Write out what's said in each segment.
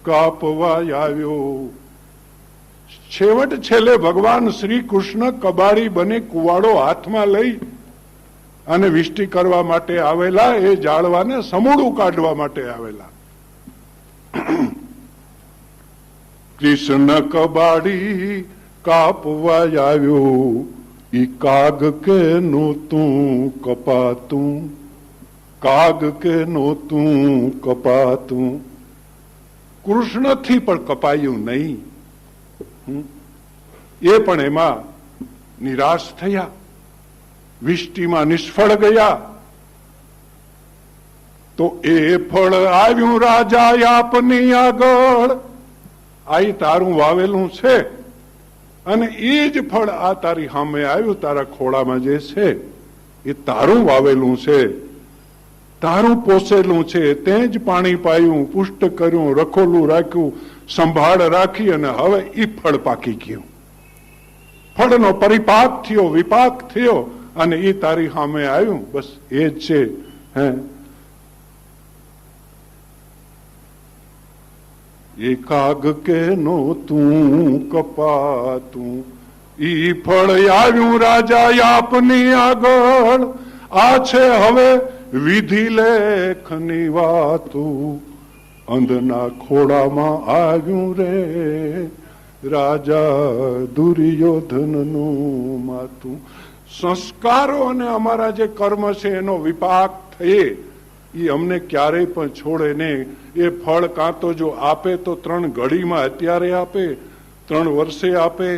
કાપવા આવ્યો. છેવટ છેલ્લે ભગવાન શ્રી કૃષ્ણ કબાડી બની કુવાડો હાથમાં લઈ અને વિષ્ટિ કરવા માટે આવેલા, એ જાળવાને સમૂળું કાઢવા માટે આવેલા. કૃષ્ણ કબાડી કાપવા આવ્યો, ઈ કાગ કે નહોતું કપાતું, કાગ કે નહોતું કપાતું. કૃષ્ણથી પણ કપાયું નહીં. એ પણ એમાં નિરાશ થયા, વિષ્ટિમાં નિષ્ફળ ગયા. તો એ ફળ આવ્યું રાજા આપની આગળ. આ તારું વાવેલું છે અને એ જ ફળ આ તારી સામે આવ્યું. તારા ખોળામાં જે છે એ તારું વાવેલું છે, તારું પોસેલું છે. તે જ પાણી પાયું, પુષ્ટ કર્યું, રખોલું રાખ્યું, સંભાળ રાખી અને હવે એ ફળ પાકી ગયું. ફળનો પરિપાક થયો, વિપાક થયો અને એ તારી સામે આવ્યું. બસ એ જ છે. હે એ કાગ કે નહોતું કપાતું, ઈ ફળ આવ્યું રાજા આપની આગળ. આ છે હવે વિધિ લેખની વાતું, અંધના ખોળામાં આવ્યું રે રાજા દુર્યોધનનું માતું. સંસ્કારો અને અમારા જે કર્મ છે એનો વિપાક થયે એ અમને ક્યારેય પણ છોડે નહીં. એ ફળ કાં તો જો આપે તો 3 ઘડીમાં અત્યારે આપે, 3 વર્ષે આપે,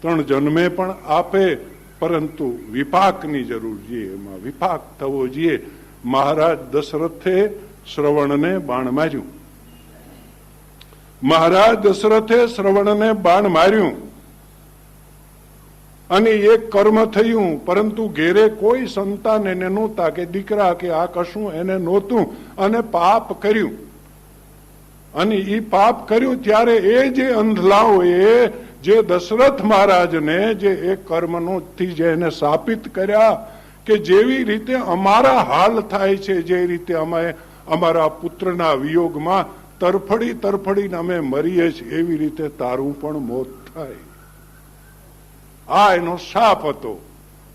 3 જન્મે પણ આપે, પરંતુ વિપાકની જરૂર છે. એમાં વિપાક થવો જોઈએ. મહારાજ દશરથે શ્રવણને બાણ માર્યું. મહારાજ દશરથે શ્રવણને બાણ માર્યું અને એક કર્મ થયું, પરંતુ ઘેરે કોઈ સંતાન એને નહોતા કે દીકરા કે આ કશું એને નહોતું અને પાપ કર્યું. અને એ પાપ કર્યું ત્યારે એ જે અંધલાઓએ જે દશરથ મહારાજને જે એ કર્મથી જે એને શાપિત કર્યા કે જેવી રીતે અમારા હાલ થાય છે, જે રીતે અમે અમારા પુત્રના વિયોગમાં તરફડી તરફડીને અમે મરીએ છીએ, એવી રીતે તારું પણ મોત થાય. આ એનો શાપ હતો.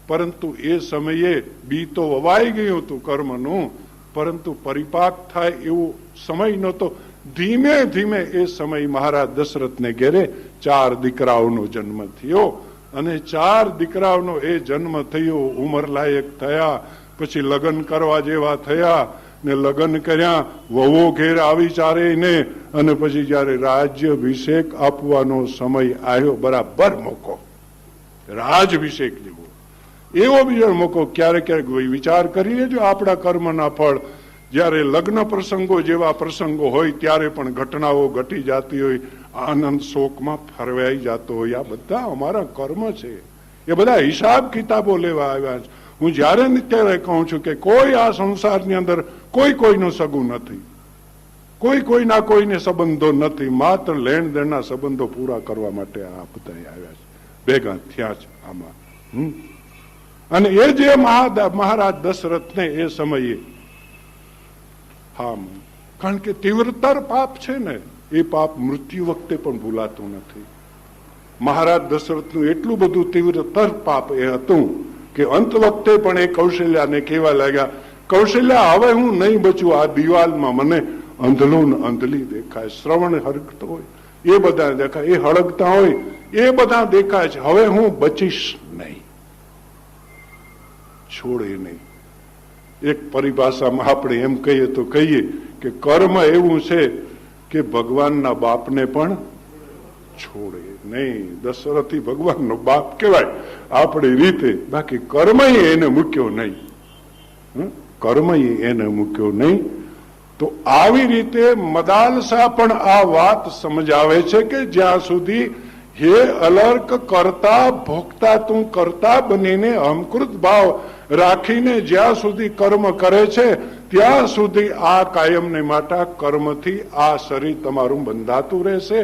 પરંતુ એ સમયે બી તો વવાઈ ગયું હતું કર્મનું, પરંતુ પરિપાક થાય એવો સમય નહોતો. ધીમે ધીમે એ સમય મહારાજ દશરથને ઘેરે 4 દીકરાઓનો જન્મ થયો અને 4 દીકરાઓનો એ જન્મ થયો, ઉંમર લાયક થયા, પછી લગ્ન કરવા જેવા થયા ને લગ્ન કર્યા, વહુઓ ઘેર આવી ચારેયને, અને પછી જયારે રાજ્યાભિષેક આપવાનો સમય આવ્યો, બરાબર મોકો રાજભિષેક જેવો એવો બીજો મોકો. ક્યારેક ક્યારેક વિચાર કરીએ જો આપણા કર્મના ફળ જયારે લગ્ન પ્રસંગો જેવા પ્રસંગો હોય ત્યારે પણ ઘટનાઓ ઘટી જતી હોય, આનંદ શોકમાં ફરવાઈ જતો હોય. આ બધા અમારા કર્મ છે, એ બધા હિસાબ કિતાબો લેવા આવ્યા છે. હું જયારે ને ત્યારે કહું છું કે કોઈ આ સંસારની અંદર કોઈ કોઈનું સગું નથી, કોઈ કોઈના કોઈને સંબંધો નથી, માત્ર લેણ દેણના સંબંધો પૂરા કરવા માટે આ બધા આવ્યા છે, ભેગા થયા છે આમાં. અને એ જે મહારાજ દશરથને એ સમયે, હા, કારણ કે તીવ્રતર પાપ છે ને, એ પાપ મૃત્યુ વખતે પણ ભૂલાતું નથી. મહારાજ દશરથનું એટલું બધું તીવ્રતર પાપ એ હતું કે અંત વખતે પણ એ કૌશલ્યાને કહેવા લાગ્યા, કૌશલ્યા હવે હું નહીં બચું, આ દિવાલમાં મને અંધલું ને અંધલી દેખાય, શ્રવણ હરકતો હોય એ બધા દેખાય, એ હળગતા હોય એ બધા દેખાય છે, હવે હું બચીશ નહીં, છોડે નહીં. એક પરિભાષામાં આપણે એમ કહીએ તો કહીએ કે કર્મ એવું છે કે ભગવાનના બાપને પણ છોડે નહીં. દશરથી ભગવાનનો બાપ કહેવાય આપણી રીતે, બાકી કર્મ એને મૂક્યો નહીં, કર્મ એને મૂક્યો નહીં. તો આવી રીતે મદાલસા પણ આ વાત સમજાવે છે કે જ્યાં સુધી હે અલર્ક કરતા ભોગતા, તું કરતા બનીને અહંકૃત ભાવ રાખીને જ્યાં સુધી કર્મ કરે છે ત્યાં સુધી આ કાયમને માટે કર્મથી આ શરીર તમારું બંધાતું રહેશે.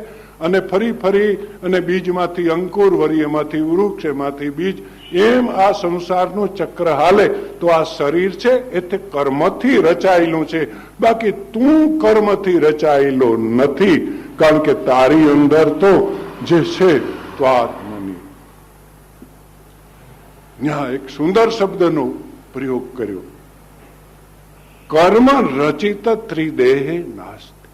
અને ફરી ફરી અને બીજમાંથી અંકુર, વરીયમાંથી વૃક્ષ, એમાંથી બીજ, એમ આ સંસારનું ચક્ર હાલે. તો આ શરીર છે એ તે કર્મથી રચાયેલું છે, બાકી તું કર્મથી રચાયેલો નથી. કારણ કે તારી અંદર તો જે છે તો આત્મની. ત્યાં એક સુંદર શબ્દનો પ્રયોગ કર્યો, કર્મ રચિત ત્રિદેહે નાસ્તિ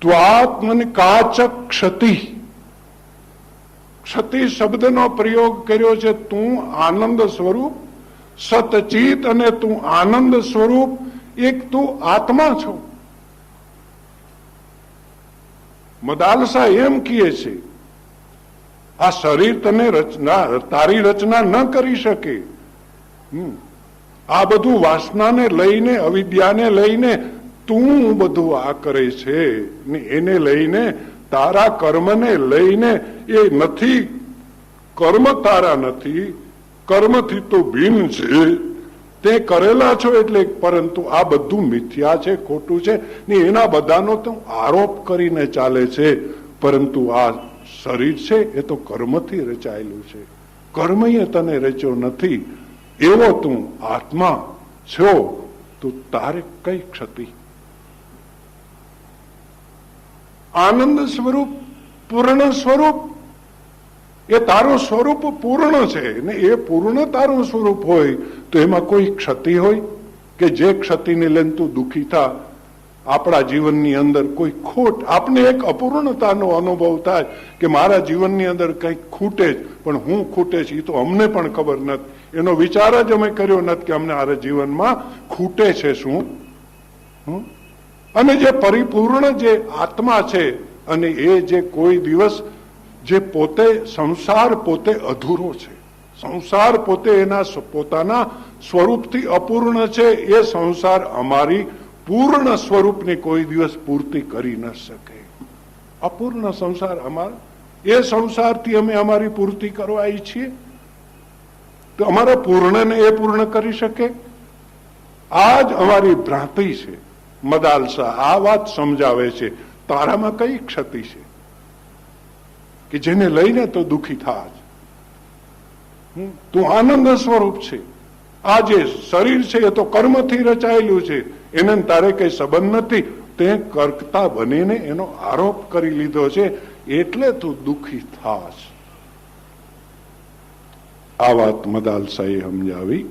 ત્વાત્મનિ કાચ ક્ષતિ. ક્ષતિ શબ્દનો પ્રયોગ કર્યો છે. તું આનંદ સ્વરૂપ સતચિત અને તું આનંદ સ્વરૂપ એક તું આત્મા છો. મદાલસા એમ કહે છે, આ શરીર તને તારી રચના ન કરી શકે. આ બધું વાસનાને લઈને, અવિદ્યાને લઈને તું બધું આ કરે છે ને એને લઈને, તારા કર્મને લઈને એ નથી. કર્મ તારા નથી, કર્મથી તો ભિન્ન છે. તે કરેલા છો એટલે, પરંતુ આ બધું મિથ્યા છે, ખોટું છે ને એના બધાનો તો આરોપ કરીને ચાલે છે. પરંતુ આ શરીર છે એ તો કર્મથી રચાયેલું છે, કર્મએ તને રચ્યો નથી. એવો તું આત્મા છો, તો તારે કઈ ક્ષતિ? આનંદ સ્વરૂપ, પૂર્ણ સ્વરૂપ, એ તારું સ્વરૂપ પૂર્ણ છે ને એ પૂર્ણ તારું સ્વરૂપ હોય તો એમાં કોઈ ક્ષતિ હોય કે જે ક્ષતિને લઈને તું દુઃખી થા? આપણા જીવનની અંદર કોઈ ખોટ, આપને એક અપૂર્ણતાનો અનુભવ થાય કે મારા જીવનની અંદર કંઈક ખૂટે જ, પણ હું ખૂટે છે એ તો અમને પણ ખબર નથી. એનો વિચાર જ અમે કર્યો નથી કે અમને આ જીવનમાં ખૂટે છે શું. અને જે પરિપૂર્ણ જે આત્મા છે, અને એ જે કોઈ દિવસ જે પોતે સંસાર પોતે અધૂરો છે, સંસાર પોતે એના પોતાના સ્વરૂપથી અપૂર્ણ છે. એ સંસાર અમારી પૂર્ણ સ્વરૂપની કોઈ દિવસ પૂર્તિ કરી ન શકે. અપૂર્ણ સંસાર અમારા, એ સંસારથી અમે અમારી પૂર્તિ કરવા ઈચ્છીએ તો અમારા પૂર્ણને એ પૂર્ણ કરી શકે? આ જ અમારી ભ્રાંતિ છે. મદાલસા આ વાત સમજાવે છે. તારામાં કઈ ક્ષતિ છે કે જેને લઈને તો દુઃખી થાજ? તું આનંદ સ્વરૂપ છે. આ જે શરીર છે એ તો કર્મથી રચાયેલું છે, એને તારે કઈ સંબંધ નથી. તે કર્તા બનીને એનો આરોપ કરી લીધો છે, એટલે તું દુઃખી થાશ. આ વાત મદાલસાએ સમજાવી.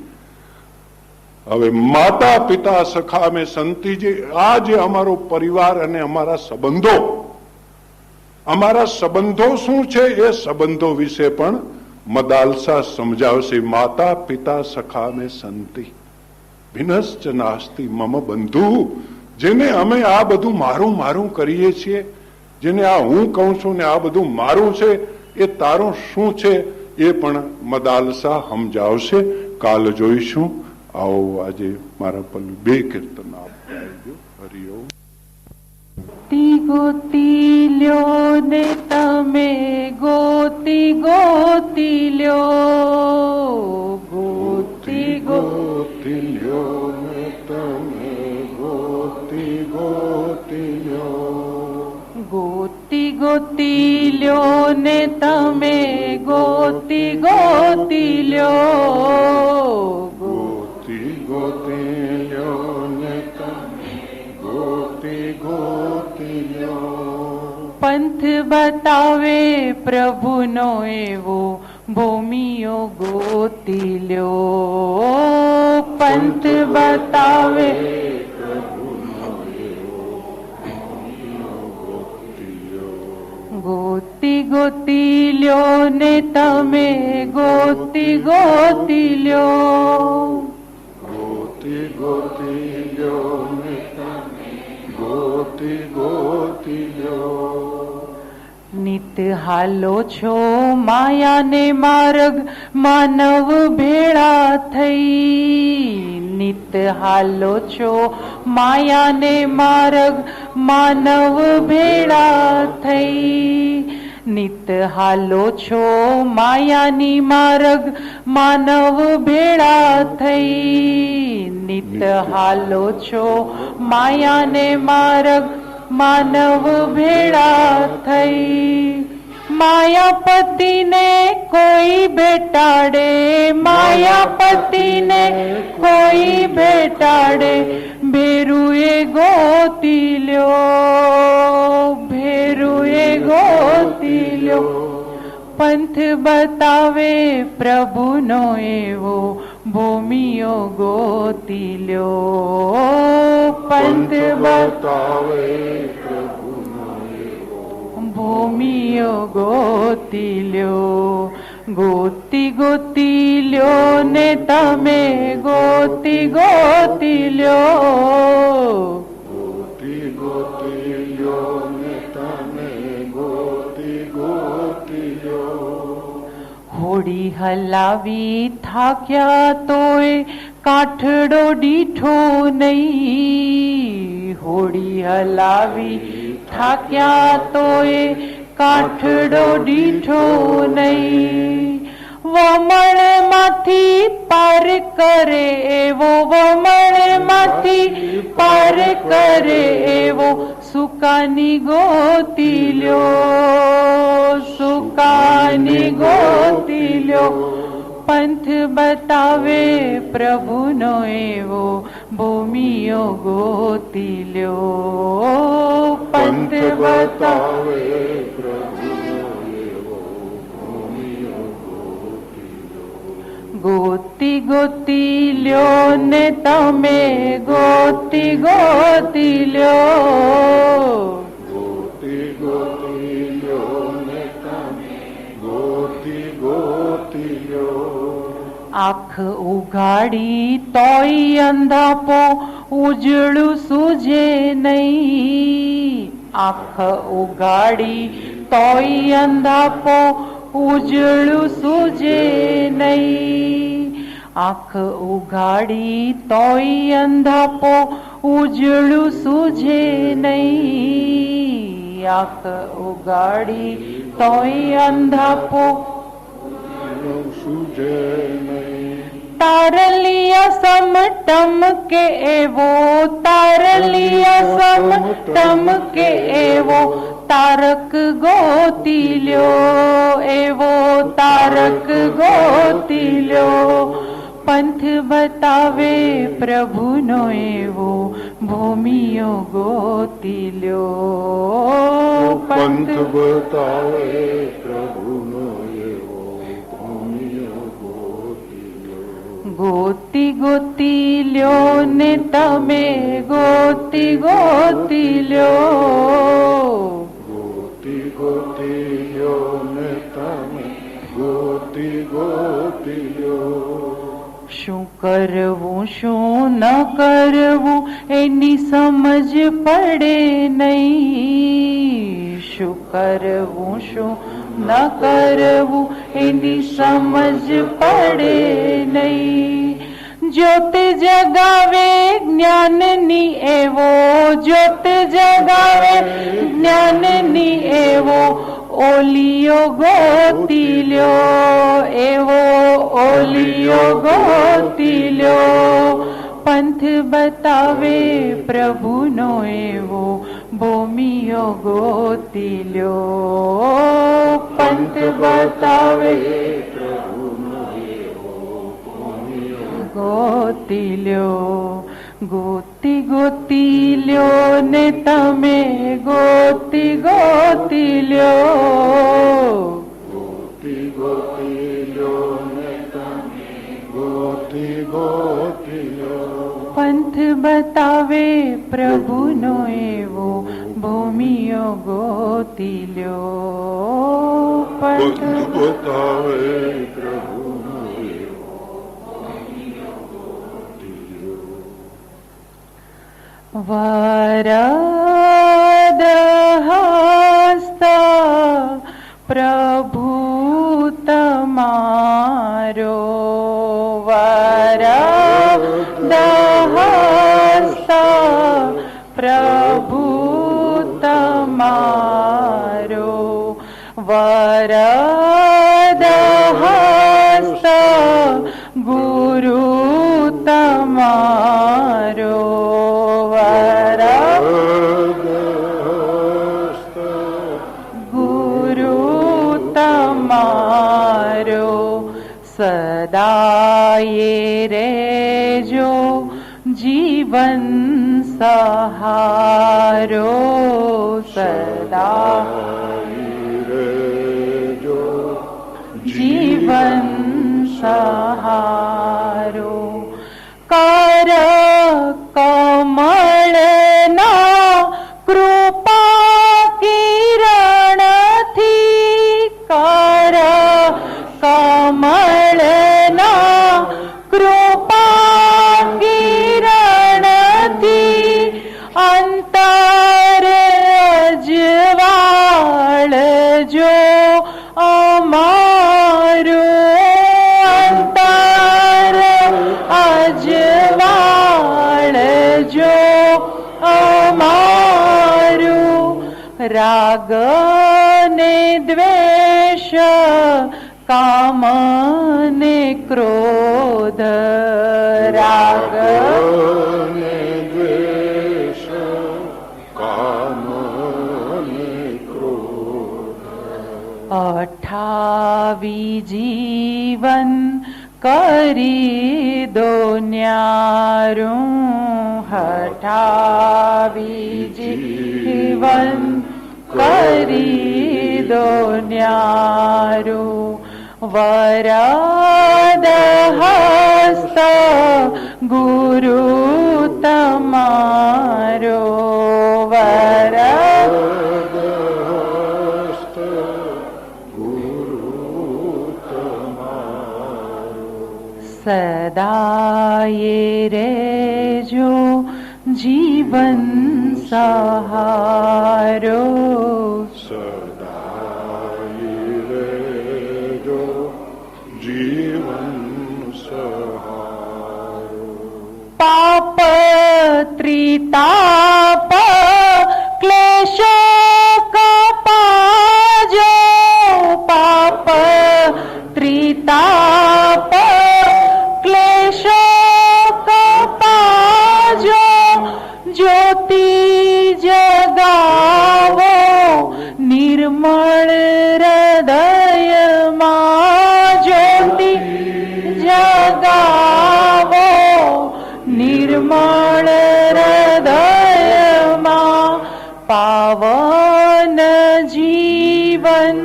હવે માતા પિતા સખા મેં સંતિજી, આ જે અમારો પરિવાર અને અમારા સંબંધો શું છે એ સંબંધો વિશે પણ મદાલસા સમજાવશે. માતા પિતા સખા મેં સંતિ ભિન્નશ્ચ નાસ્તિ મમ બંધુ. જેને અમે આ બધું મારું મારું કરીએ છીએ, જેને આ હું કહું છું ને આ બધું મારું છે, એ તારું શું છે એ પણ મદાલસા સમજાવશે. કાલ જોઈશું. આવો આજે મારા પર 2 કીર્તન આપ ગાઈજો. હરિઓમ. ગોતી લ્યો ને તમે ગોતી ગોતી લ્યો, ગોતી ગોતી લ્યો ને તમે ગોતી ગોતી લ્યો, ગોતી ગોતી લ્યો ને તમે ગોતી ગોતી લ્યો, ગોતી ગોતી લ્યો ને તમે ગોતી ગોતી લ્યો. પંથ બતાવે પ્રભુનો એવો ભૂમિયો ગોતી લ્યો, પંથ બતાવે ગોતી ગોતી લ્યો ને તમે ગોતી ગોતી લ્યો, ગોતી ગોતી લ્યો ને તમે ગોતી ગોતી લ્યો. નિત હાલો છો માયાને માર્ગ માનવ ભેળા થઈ, નિત હાલો છો માયાને માર્ગ માનવ ભેળા થઈ, નિત હાલો છો માયાની માર્ગ માનવ ભેળા થઈ, નિત હાલો છો માયાને માર્ગ માનવ ભેળા થઈ, માયાપતિને કોઈ બેટાડે, માયાપતિને કોઈ બેટાડે, ભેરુએ ગોતી લ્યો, ભેરુએ ગોતી લ્યો. પંથ બતાવે પ્રભુનો એવો, ભૂમિઓ ગોતી લ્યો. પંથ બતાવે ભૂમિઓ ગોતી લ્યો. ગોતી ગોતી લ્યો ને તમે ગોતી ગોતી લ્યો. ગોતી ગોતી લ્યો ને તમે ગોતી ગોતી લ્યો. હોડી હલાવી થાક્યા તોય કાઠડો દીઠો નહીં, હોડી હલાવી થાક્યા તોય કાઠડો દીઠો નહીં. વમણમાંથી પાર કરે એવો, વમણમાંથી પાર કરે એવો, સુકાની ગોતી લ્યો, સુકાની ગોતી લ્યો. પંથ બતાવે પ્રભુનો એવો, ભૂમિઓ ગોતી લ્યો. પંથ બતાવે ગોતી ગોતી લ્યો ને તમે ગોતી ગોતી લ્યો. ગોતી ગોતી લ્યો ને તમે ગોતી ગોતી લ્યો. આંખ ઉઘાડી તોય અંધાપો ઉજળું સૂજે નહીં, આંખ ઉઘાડી તોય અંધાપો ઉજળું સૂજે નહીં. આંખ ઉઘાડી તોય અંધાપો ઉજળું સૂજે નહીં, આંખ ઉઘાડી તોય અંધાપો સૂજે નહીં. તારલિયા સમટમ કે એવો, તારલિયા સમટમ કે એવો, તારક ગોતી લ્યો, એવો તારક ગોતી લ્યો. પંથ બતાવે પ્રભુનો એવો, ભૂમિઓ ગોતી લ્યો. પંથ બતાવે પ્રભુનો એવો, ભૂમિઓ ગોતી લ્યો. ગોતી ગોતી લ્યો ને તમે ગોતી ગોતી લ્યો. ગોતી ગોતી લ્યો ને તમે ગોતી ગોતી લ્યો. શું કરવું શું ન કરવું એની સમજ પડે નહીં, શું કરવું શું ન કરવું એની સમજ પડે નહીં. જ્યોત જગાવે જ્ઞાનની એવો, જ્યોત જગાવે જ્ઞાનની એવો, ઓલિયો ગોતી લ્યો, એવો ઓલિયો ગોતી લ્યો. પંથ બતાવે પ્રભુનો એવો, ભૂમિઓ ગોતી લ્યો. પંથ બતાવે ગોતી લ્યો. ગોતી ગોતી લ્યો ને તમે ગોતી ગોતી લ્યો. ગોતી ગોતી લ્યો ને તમે ગોતી ગોતી લ્યો. પંથ બતાવે પ્રભુનો એવો, ભૂમિઓ ગોતી લ્યો. પંથ બતાવે પ્રભુનો એવો, વરદ હસ્ત પ્રભુ તમારો, વરદ હસ્ત પ્રભુ તમારો, વરદ હસ્ત ગુરુ તમારો, ગુરુ સદાયે રેજો જીવન સહારો સદા રેજો જીવન સહારો કર કમળના કૃપા કિરણથી કર કમળના કૃપા કિરણથી અંતર અજવાળ જો અમારું અંતર અજવાળ જો અમારું રાગ ને દ્વેષ કામ ને ક્રોધ રાગ ને દ્વેષ કામ ને ક્રોધ 28 જીવન કરી દો ન્યારું 28 જીવન કરી દો ન્યારું વરદ હસ્ત ગુરુ તમારો વરદ હસ્ત ગુરુ તમારો સદાયે રેજો જીવન સહારો સદાયે રેજો જીવન સહારો પાપ ત્રિતાપ ક્લેશો કપાજો પાપ ત્રિતાપ ક્લેશો કપાજો જ્યોતિ જગાવો નિર્મળ હૃદયમાં જ્યોતિ જગાવો નિર્મળ હૃદયમાં પાવન જીવન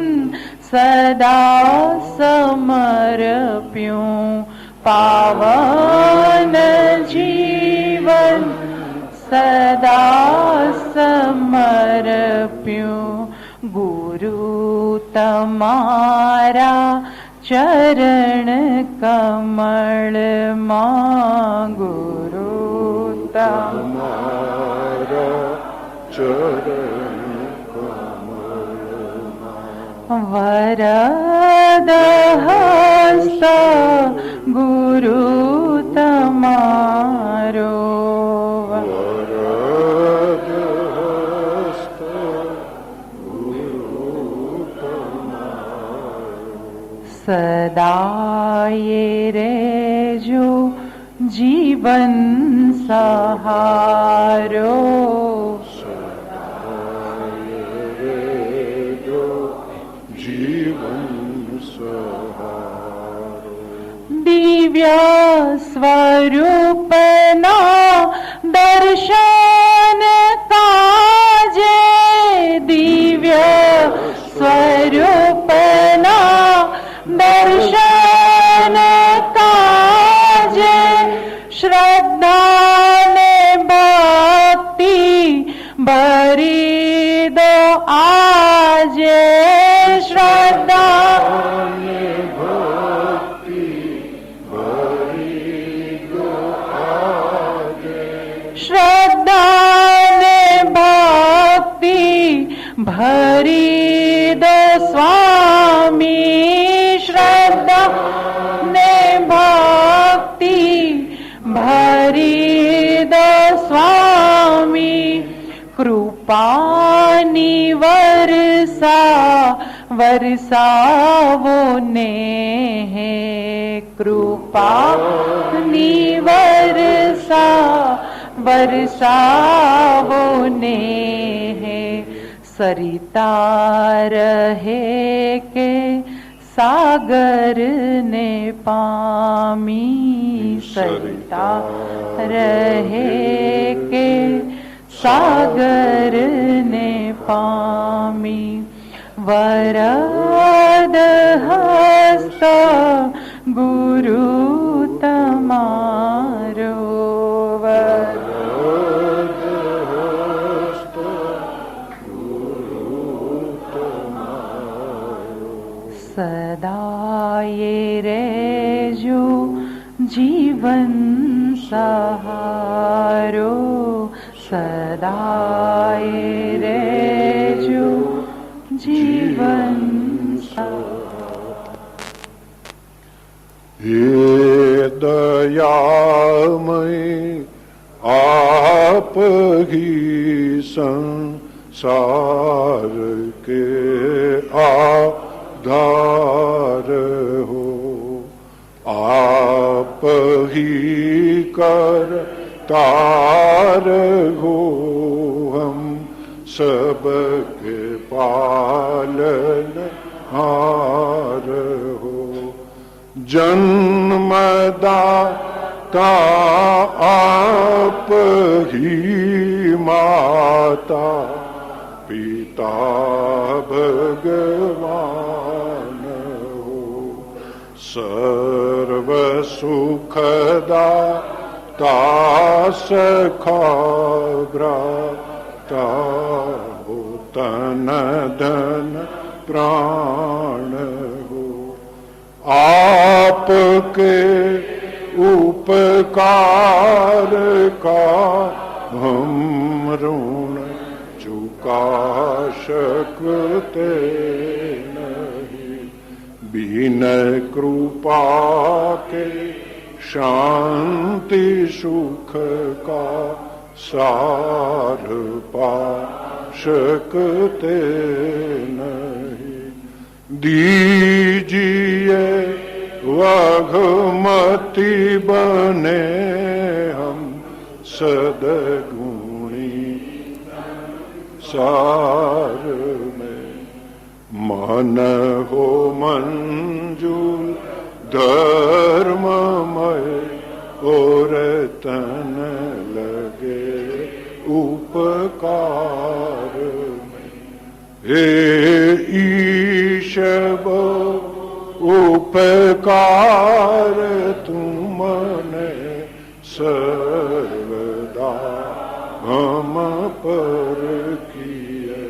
સદા સમર્પ્યું પાવન જીવન સદા સમર્પ્યું ગુરુ તમારા ચરણ કમળમાં ગુરુ તમારા ચરણ કમળમાં વરદ હસ્ત ગુરુ તમારો વરદ હસ્ત ગુરુ તમારો સદાયે રેજો જીવન સહારો સદાયે રેજો જીવન સહારો દિવ્ય સ્વરૂપના દર્શન કાજે દિવ્ય સ્વરૂપના દર્શન કાજે શ્રદ્ધા ને ભક્તિ ભરી દો આજે શ્રદ્ધા અને ભક્તિ ભરી દો આજે શ્રદ્ધા ને ભક્તિ ભરી દો સ્વામી શ્રદ્ધા ને ભક્તિ ભરી દો સ્વામી કૃપાની વરસાવો ને હે કૃપાની વરસાવો ને હે સરિતા રહે કે सागर ने पामी सरिता रहे के सागर ने पामी वरद हस्त गुरु तमारो वरद हस्त गुरु तमारो सदाए रेजो जीवन सहारो सदाए रेजो जीवन हे दयामय आप ही संसार के आधार हो आप ही कर तार हो हम सबके पालन हार हो जन्मदाता आप ही माता पिता भगवान हो सर्व सुखदाता सखा भ्राता हो तन धन प्राण हो आपके उपकार का हम ऋण चुका सकते नहीं बिन कृपा के शांति सुख का सार पा सकते नहीं दीजिए वाघमती बने हम सदगुणी सार में मन हो मंजूर धर्ममय और तन लगे उपकार में हे ईशव उपकार तुमने सर्वदा हम पर किए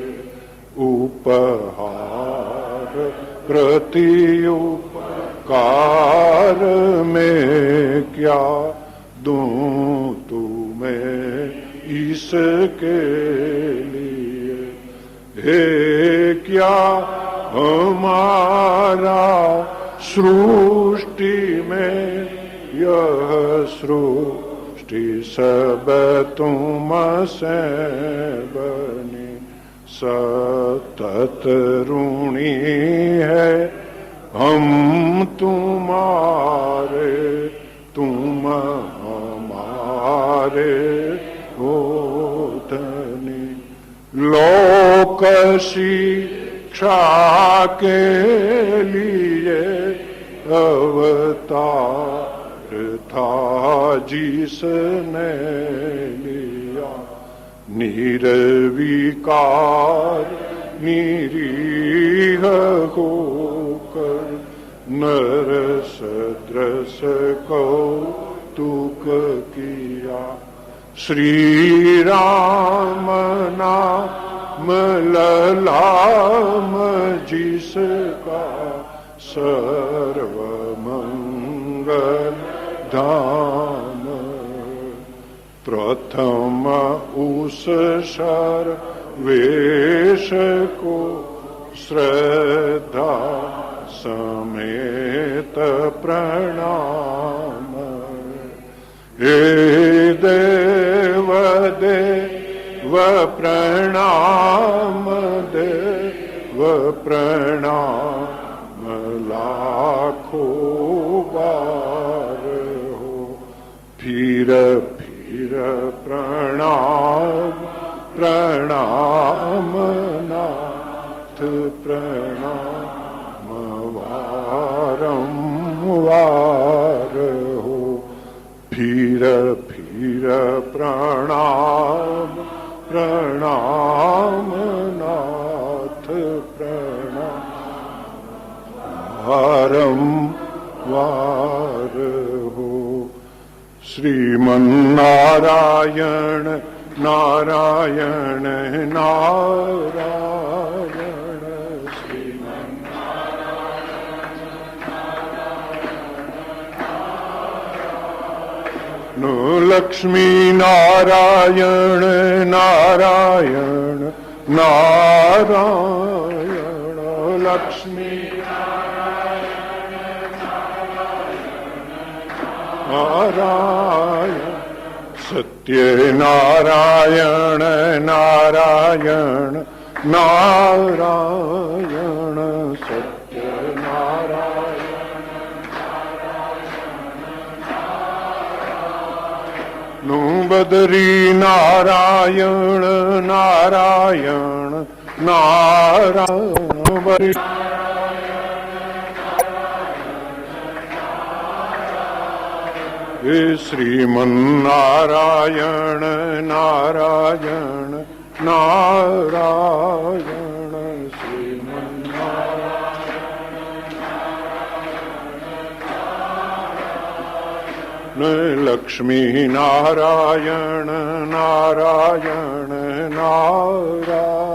उपहार प्रति उपकार में क्या दूं तुम्हें इसके लिए हे क्या हमारा सृष्टि में यह सृष्टि सब तुम से बनी सतत ऋणी है हम तुम्हारे तुम हमारे हो धनी लोक शिक्षा के लिए अवतार था जिसने लिया निर्विकार निरीह होकर नर सदृश कौतुक किया श्री राम नाम ललाम जिसका सर्वमंगल धाम प्रथम उस सर्वेश को श्रद्धा समेत प्रणाम हे देव देव प्रणाम देव प्रणाम लाखों बार हो फिर प्रणाम प्रणाम नाथ प्रणाम वार हो फिर फिर प्रणाम प्रणाम नाथ प्रणाम वारंवार हो श्रीमन्नारायण नारायण नारायण श्रीमन्नारायण लक्ष्मी नारायण नारायण नारायण लक्ष्मी नारायण सत्य नारायण नारायण नारायण सत्य नारायण नु बदरी नारायण नारायण नारायण बरी श्रीमन्नारायण नारायण नारायण श्रीमन्नारायण लक्ष्मी नारायण नारायण नारायण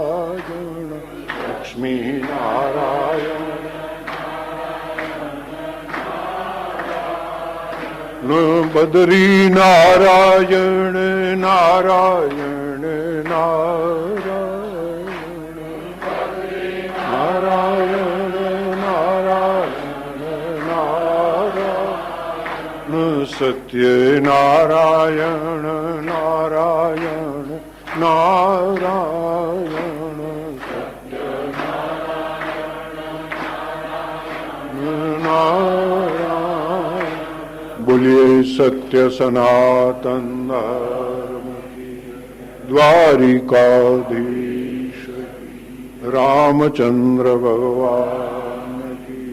लक्ष्मी नारायण बदरी नारायण नारायण नारायण नारायण नारायण नारायण सत्य नारायण नारायण नारायण सत्य नारायण बोलिए सत्य सनातन धर्म की द्वारिकाधीश रामचंद्र भगवान की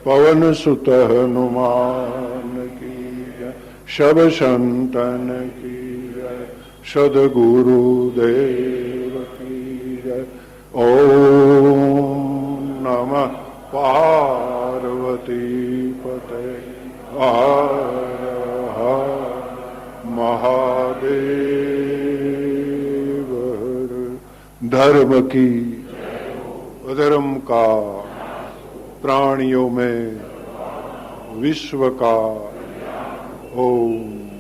पवन सुत हनुमान की शब संतन की सद्गुरुदेव की ओम नमः पार्वती पते महादेव धर्म की अधर्म का प्राणियों में विश्व का ओम